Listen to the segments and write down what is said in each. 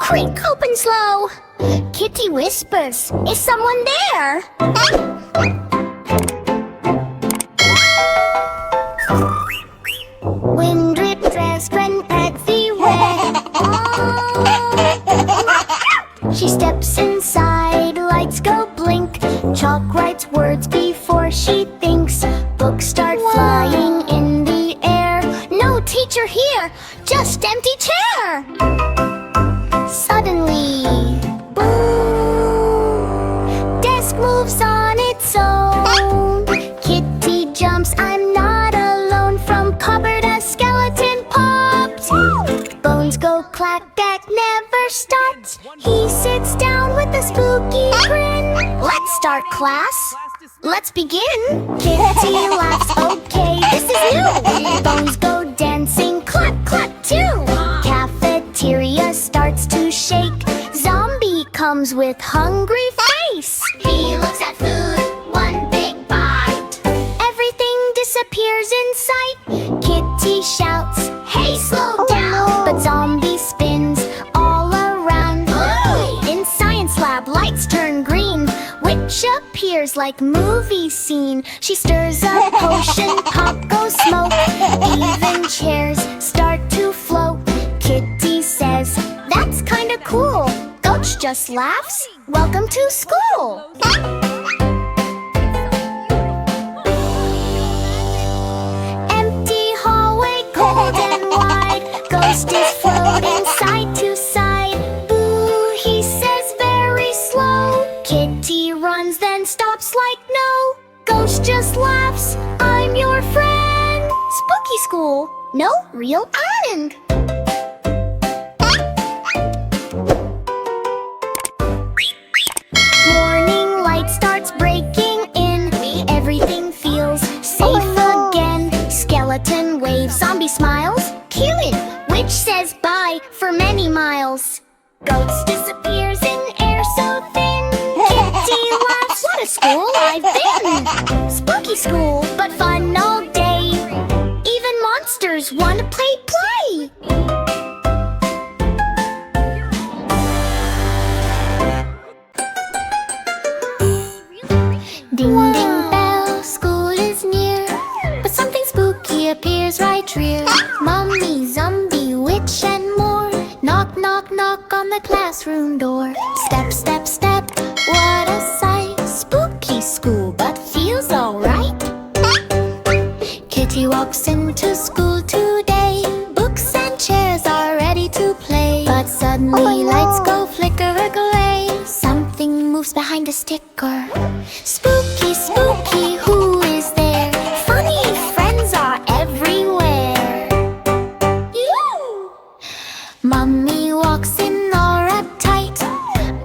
Creak open slow. Kitty whispers, is someone there? Wind drip dress run everywhere. She steps inside, lights go blink. Chalk writes words before she thinks. Books start flying in the air. No teacher here, just empty chair. Suddenly, boom! Desk moves on its own. Kitty jumps, I'm not alone. From cupboard a skeleton pops. Bones go clack, that never stops. He sits down with a spooky grin. Let's start class. Let's begin. Kitty laughs, okay, this is new. Bones go dancing, clap, clap too. Cafeteria starts to shake. Zombie comes with hungry face. He looks at food, one big bite. Everything disappears in sight. Kitty shouts, hey, slow down. But zombie spins all around. In science lab, lights turn green. Witch appears like movie scene. She stirs a potion, pop goes smoke. Even chairs start to float. Kitty says, that's kinda cool. Gulch just laughs, welcome to school. Empty hallway, cold and wide. Ghost is floating side to side. Boo, he says very slow. Kitty runs, then stops like no. Ghost just laughs, I'm your friend. Spooky school, no real end. Morning light starts breaking in. Everything feels safe again. Skeleton waves, zombie smiles. Cue it, witch says bye for many miles. Ghost disappears in air so thin. Kitty laughs, what a school I've been. Spooky school, but fun all day. Even monsters wanna play. Ding ding bell, school is near. But something spooky appears right rear. Mummy, zombie, witch and more. Knock, knock, knock on the classroom door. Step, step, step, what a sight. Spooky school, but feels alright. Kitty walks into school today. Books and chairs are ready to play. But suddenly lights go flicker away. Something moves behind a sticker. Spooky, spooky, who is there? Funny friends are everywhere. Mummy walks in all uptight,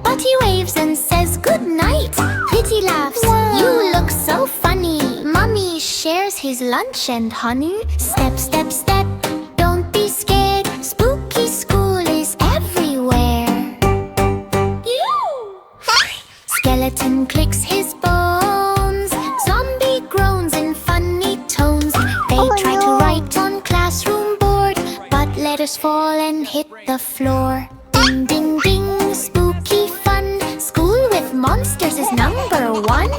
but he waves and says good night. Kitty laughs, you look so funny. Mummy shares his lunch and honey. Step, step, step, don't be scared. Spooky school is everywhere. Skeleton clicks his bones. Zombie groans in funny tones. They try to write on classroom board, but letters fall and hit the floor. Ding, ding, ding, spooky fun. School with monsters is number one.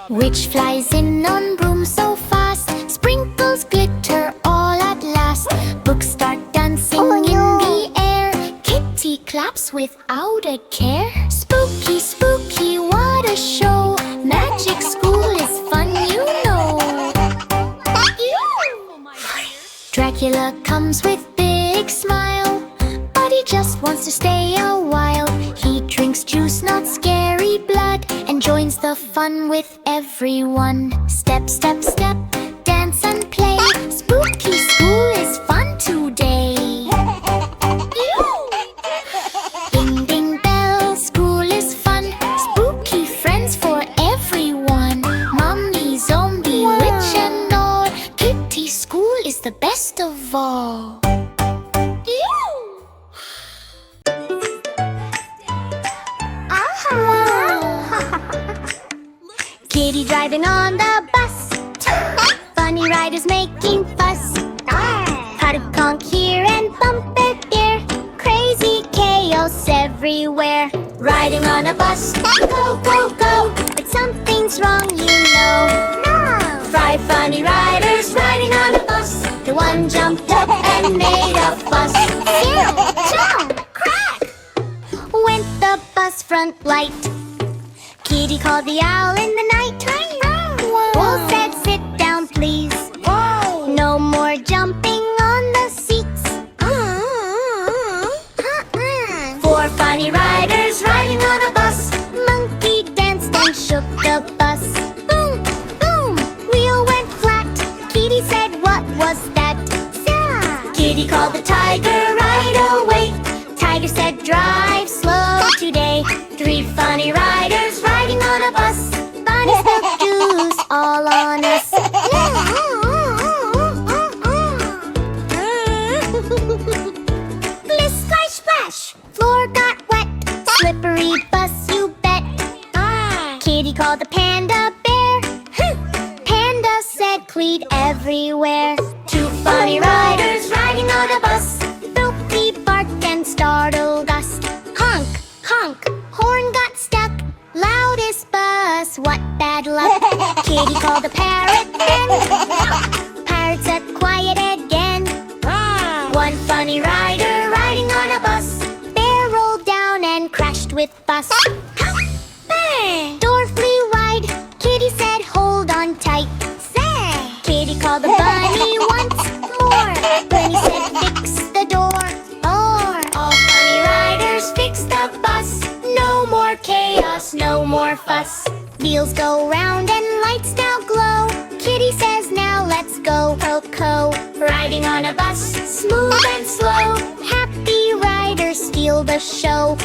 Witch flies in on broom so fast. Sprinkles glitter all at last. Books start dancing in the air. Kitty claps without a care. Spooky, spooky, what a show. Magic school is fun, you know. Dracula comes with big smile, but he just wants to stay a while. He drinks juice, not scary blood, and joins the fun with everyone. Step, step, step, dance and play. Spooky school is fun today. Ding, ding bell, school is fun. Spooky friends for everyone. Mummy, zombie, witch and all. Kitty school is the best of all. Kitty driving on the bus. Funny riders making fuss. How to conk here and bump it bus everywhere. Riding on a bus, go, go, go. But something's wrong, you know. No! 5 funny riders riding on a bus. The one jumped up and made a fuss. Yeah, jump, crack! Went the bus front light. Kitty called the owl in the night. Wolf said, sit down, please. No more jumping on the seats. 4 funny riders riding on a bus. Monkey danced and shook the bus. Boom, boom, wheel went flat. Kitty said, what was that? Kitty called the tiger right away. Tiger said, drive slow today. 3 funny riders riding on a bus. Bunny spilled juice all on us. Splish, splash, splash. Floor got wet. Slippery bus, you bet. Kitty called the panda bear. Panda said, cleat everywhere. 2 funny riders riding on a bus. Filthy bark and startled us. Honk, honk, horn got stuck. Loudest bus, what bad luck. Kitty called the parrot then. Parrot said, quiet again. 1 funny rider riding on a bus. Bear rolled down and crashed with bus. Door flew wide. Kitty said, hold on tight. Kitty called the bunny once more. Bunny said, fix the door. All funny riders fix the bus. No more chaos, no more fuss. Wheels go round and lights now glow. Kitty says, now let's go, Coco. Riding on a bus, smooth and slow. Happy riders steal the show.